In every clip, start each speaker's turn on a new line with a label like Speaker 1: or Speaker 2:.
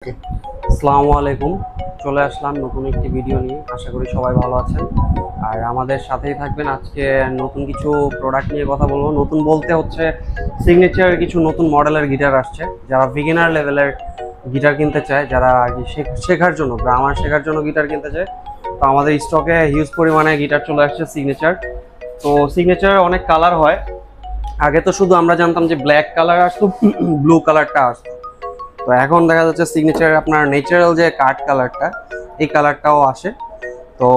Speaker 1: আসসালামু আলাইকুম, চলে আসলাম নতুন একটি ভিডিও নিয়ে। আশা করি সবাই ভালো আছেন আর আমাদের সাথেই থাকবেন। আজকে নতুন কিছু প্রোডাক্ট নিয়ে কথা বলবো। নতুন বলতে হচ্ছে সিগনেচারের কিছু নতুন মডেলের গিটার আসছে। যারা বিগিনার লেভেলের গিটার কিনতে চায়, যারা আর কি শেখার জন্য, গ্রামার শেখার জন্য গিটার কিনতে চায়, তো আমাদের স্টকে হিউজ পরিমাণে গিটার চলে আসছে সিগনেচার। তো সিগনেচারের অনেক কালার হয়। আগে তো শুধু আমরা জানতাম যে ব্ল্যাক কালার আসতো, ব্লু কালারটা আসতো। তো এখন দেখা যাচ্ছে সিগনেচার আপনার ন্যাচারাল যে কাঠ কালারটা, এই কালারটাও আসে। তো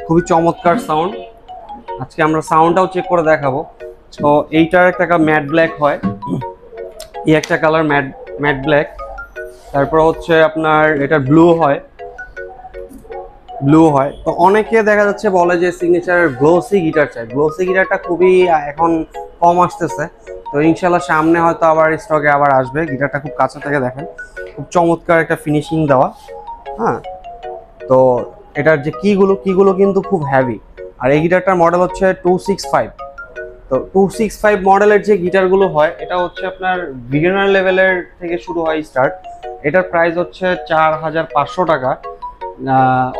Speaker 1: খুবই চমৎকার সাউন্ড। আজকে আমরা সাউন্ডটাও চেক করে দেখাবো। তো এইটার একটা ম্যাট ব্ল্যাক হয়, এই একটা কালার ম্যাট ম্যাট ব্ল্যাক। তারপর হচ্ছে আপনার এটা ব্লু হয়। তো অনেকে দেখা যাচ্ছে বলে যে সিগনেচারের গ্লোসি গিটার চাই। গ্লোসি গিটারটা খুবই এখন কম আসতেছে। তো ইনশাল্লাহ সামনে হয়তো আবার স্টকে আবার আসবে। গিটারটা খুব কাছে থেকে দেখেন, খুব চমৎকার একটা ফিনিশিং দেওয়া। হ্যাঁ, তো এটার যে কিগুলো কিন্তু খুব হ্যাভি। আর এই গিটারটার মডেল হচ্ছে 265। তো 265 মডেলের যে গিটারগুলো হয়, এটা হচ্ছে আপনার বিগিনার লেভেলের থেকে শুরু হয় স্টার্ট। এটার প্রাইস হচ্ছে 4500 টাকা।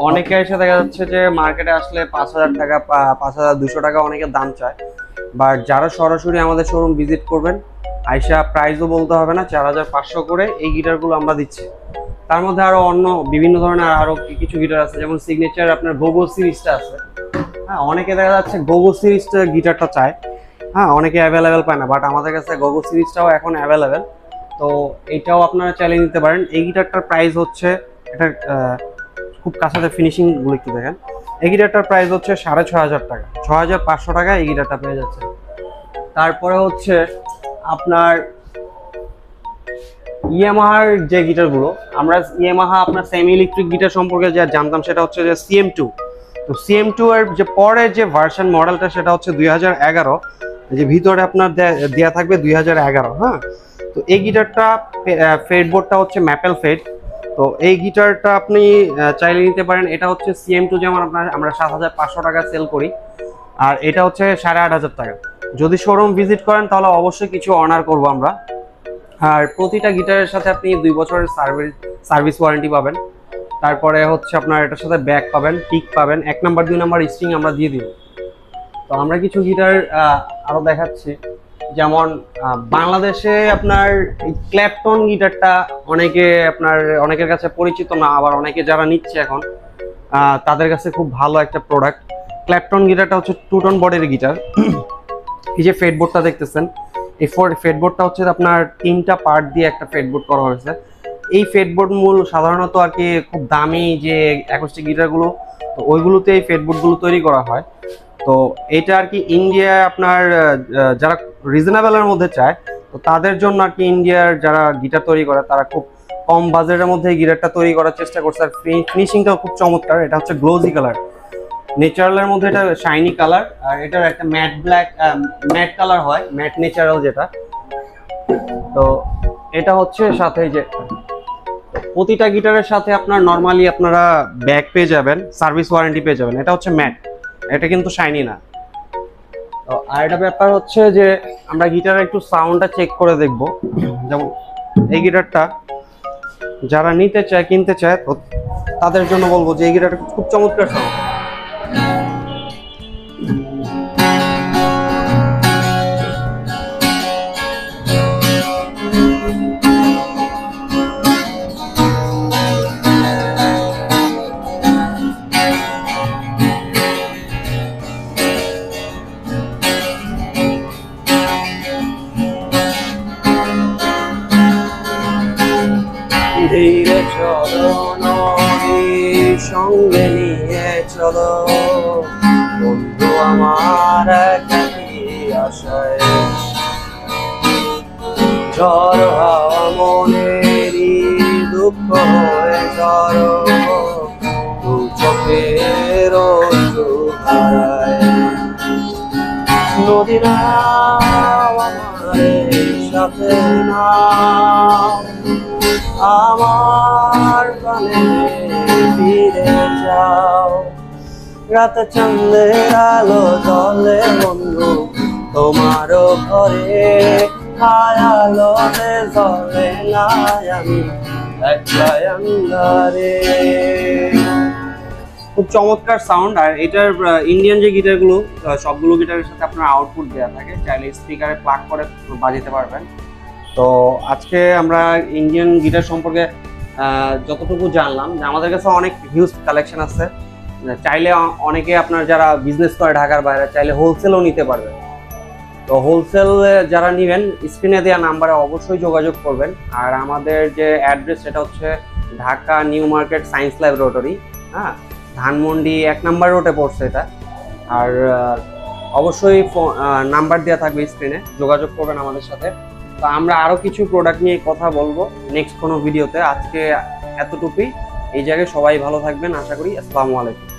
Speaker 1: অনেকে এসে দেখা যাচ্ছে যে মার্কেটে আসলে 5000 টাকা, 5200 টাকা অনেকে দাম চায়। বাট যারা সরাসরি আমাদের শোরুম ভিজিট করবেন, আইসা প্রাইসও বলতে হবে না, 4500 করে এই গিটারগুলো আমরা দিচ্ছি। তার মধ্যে আরো অন্য বিভিন্ন ধরনের আরো কিছু গিটার আছে, যেমন সিগনেচার আপনার গোগো সিরিজটা আছে। হ্যাঁ, অনেকে দেখা যাচ্ছে গোগো সিরিজটা গিটারটা চায়। হ্যাঁ, অনেকে অ্যাভেলেবেল পায় না, বাট আমাদের কাছে গোগো সিরিজটাও এখন অ্যাভেলেবেল। তো এইটাও আপনারা চালিয়ে নিতে পারেন। এই গিটারটার প্রাইস হচ্ছে, এটা খুব কাছাতে ফিনিশিং গুলো একটু দেখেন। এই গিটারটার প্রাইস হচ্ছে 6500 টাকা, 6500 টাকা এই গিটারটা পেয়ে যাচ্ছে। তারপরে হচ্ছে আপনার ইয়ামাহার যে গিটারগুলো, আমরা ইয়ামাহা আপনার সেমি ইলেকট্রিক গিটার সম্পর্কে যা জানতাম সেটা হচ্ছে যে CM2। তো CM2 এর যে পরের যে ভার্সন মডেলটা, সেটা হচ্ছে 2011। যে ভিতরে আপনার দেয়া থাকবে 2011। হ্যাঁ, তো এই গিটারটা ফেডবোর্ডটা হচ্ছে ম্যাপেল ফেড। তো এই গিটারটা আপনি চাইলে নিতে পারেন। এটা হচ্ছে CM2, যেমন আমরা 7500 টাকা সেল করি, আর এটা হচ্ছে 8500 টাকা। যদি শোরুম ভিজিট করেন তাহলে অবশ্যই কিছু অনার করবো আমরা। আর প্রতিটা গিটারের সাথে আপনি 2 বছরের সার্ভিস ওয়ারেন্টি পাবেন। তারপরে হচ্ছে আপনার এটার সাথে ব্যাগ পাবেন, পিক পাবেন, 1 নাম্বার 2 নাম্বার স্ট্রিং আমরা দিয়ে দিব। তো আমরা কিছু গিটার আরো দেখাচ্ছি। যেমন বাংলাদেশে আপনার এই ক্ল্যাপটন গিটারটা অনেকের কাছে পরিচিত না, আবার অনেকে যারা নিচ্ছে এখন তাদের কাছে খুব ভালো একটা প্রোডাক্ট। ক্ল্যাপটন গিটারটা হচ্ছে 2 টোন বডির গিটার। এই যে ফেডবোর্ডটা দেখতেছেন, এই ফেডবোর্ডটা হচ্ছে আপনার 3টা পার্ট দিয়ে একটা ফেডবোর্ড করা হয়েছে। এই ফেডবোর্ড মূল সাধারণত আর কি খুব দামি যে অ্যাকোস্টিক গিটারগুলো, তো ওইগুলোতে এই ফেডবোর্ডগুলো তৈরি করা হয়। তো এটা আর কি ইন্ডিয়ায় আপনার যারা রিজনেবলের মধ্যে চায়, তো তাদের জন্য আর কি ইন্ডিয়ার যারা গিটার তৈরি করে, তারা খুব কম বাজেটের মধ্যে এই গিটারটা তৈরি করার চেষ্টা করছে। আর ফিনিশিংটাও খুব চমৎকার। এটা হচ্ছে গ্লোজি কালার, ন্যাচারালের মধ্যে এটা শাইনি কালার। আর এটার একটা ম্যাট ব্ল্যাক, ম্যাট কালার হয়, ম্যাট ন্যাচারাল যেটা। তো এটা হচ্ছে সাথে যে প্রতিটা গিটারের সাথে আপনার নরমালি আপনারা ব্যাগ পেয়ে যাবেন, সার্ভিস ওয়ারেন্টি পেয়ে যাবেন। এটা হচ্ছে ম্যাট, এটা কিন্তু শাইনি না। তো আর একটা ব্যাপার হচ্ছে যে আমরা গিটারের একটু সাউন্ডটা চেক করে দেখব। যেমন এই গিটারটা যারা নিতে চায়, কিনতে চায়, তো তাদের জন্য বলবো যে এই গিটারটা খুব চমৎকার সাউন্ড। ধীরে চলো নদীর সঙ্গে নিয়ে চলো, বন্ধু আমার একাকী আশায়। ঝড় হাওয়া মনেরই দুঃখ হয়ে ঝড়, দু চোখের অশ্রু হারায়। নদীরা আমার সাথে না, আমার প্রাণে ফিরে যাও। রাতে চাঁদের আলো জলে বন্ধু তোমারও ঘরে, আলো জলে না আমি একলাই আন্ধারে। খুব চমৎকার সাউন্ড। আর এটার ইন্ডিয়ান যে গিটারগুলো সবগুলো গিটারের সাথে আপনার আউটপুট দেওয়া থাকে, চাইলে স্পিকারে প্লাগ করে বাজাতে পারবেন। তো আজকে আমরা ইন্ডিয়ান গিটার সম্পর্কে যতটুকু জানলাম, যে আমাদের কাছে অনেক হিউজ কালেকশন আছে, চাইলে অনেকে আপনার যারা বিজনেস করে ঢাকার বাইরে চাইলে হোলসেলও নিতে পারবে। তো হোলসেল যারা নেবেন স্ক্রিনে দেওয়া নাম্বারে অবশ্যই যোগাযোগ করবেন। আর আমাদের যে অ্যাড্রেস সেটা হচ্ছে Dhaka new market science laboratory, হ্যাঁ, ধানমন্ডি 1 নম্বর রোডে পড়ছে এটা। আর অবশ্যই নাম্বার দেওয়া থাকবে স্ক্রিনে, যোগাযোগ করবেন আমাদের সাথে। তো আমরা আরও কিছু প্রোডাক্ট নিয়ে কথা বলবো নেক্সট কোনো ভিডিওতে। আজকে এতটুকুই। এই জায়গায় সবাই ভালো থাকবেন আশা করি। আসসালামু আলাইকুম।